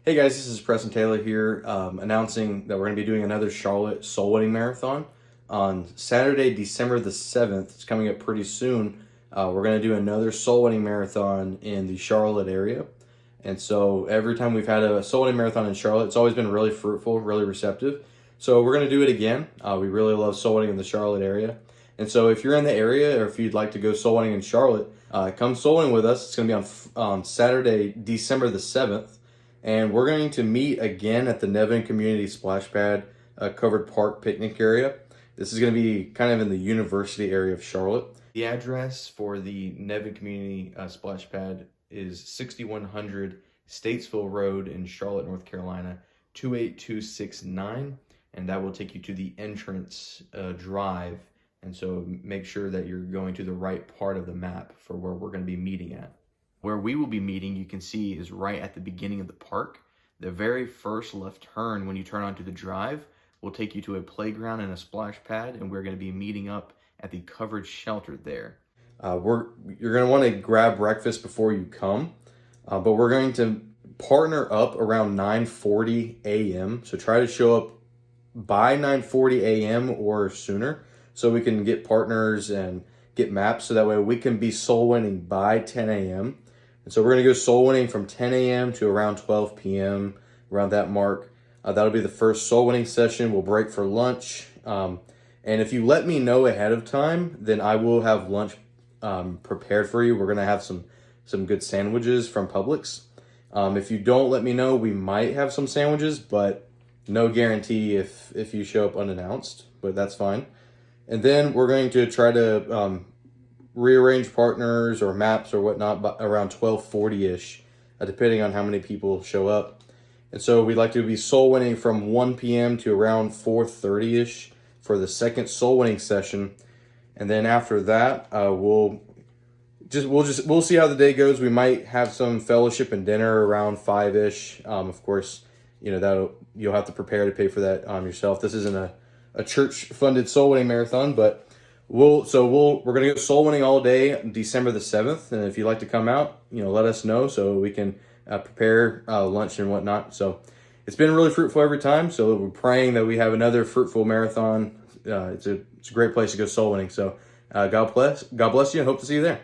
Hey guys, this is Preston Taylor here, announcing that we're going to be doing another Charlotte soul winning marathon on Saturday, December the 7th. It's coming up pretty soon. We're going to do another soul winning marathon in the Charlotte area. And so every time we've had a soul winning marathon in Charlotte, it's always been really fruitful, really receptive. So we're going to do it again. We really love soul winning in the Charlotte area. And so if you're in the area or if you'd like to go soul winning in Charlotte, come soul winning with us. It's going to be on Saturday, December the 7th. And we're going to meet again at the Nevin Community Splash Pad covered park picnic area. This is going to be kind of in the university area of Charlotte. The address for the Nevin Community Splash Pad is 6100 Statesville Road in Charlotte, North Carolina, 28269. And that will take you to the entrance drive. And so make sure that you're going to the right part of the map for where we're going to be meeting at. Where we will be meeting, you can see, is right at the beginning of the park. The very first left turn when you turn onto the drive will take you to a playground and a splash pad, and we're going to be meeting up at the covered shelter there. You're going to want to grab breakfast before you come, but we're going to partner up around 9:40 a.m. So try to show up by 9:40 a.m. or sooner so we can get partners and get maps so that way we can be soul winning by 10 a.m. And so we're going to go soul winning from 10 a.m. to around 12 p.m., around that mark. That'll be the first soul winning session. We'll break for lunch. And if you let me know ahead of time, then I will have lunch prepared for you. We're going to have some good sandwiches from Publix. If you don't let me know, we might have some sandwiches, but no guarantee if you show up unannounced, but that's fine. And then we're going to try to rearrange partners or maps or whatnot by around 12:40-ish, depending on how many people show up. And so we'd like to be soul winning from 1 p.m. to around 4:30-ish for the second soul winning session. And then after that, we'll see how the day goes. We might have some fellowship and dinner around 5-ish. Of course, you'll have to prepare to pay for that yourself. This isn't a church-funded soul winning marathon, but we're going to go soul winning all day, December the 7th. And if you'd like to come out, let us know so we can prepare lunch and whatnot. So it's been really fruitful every time. So we're praying that we have another fruitful marathon. It's a great place to go soul winning. So God bless you and hope to see you there.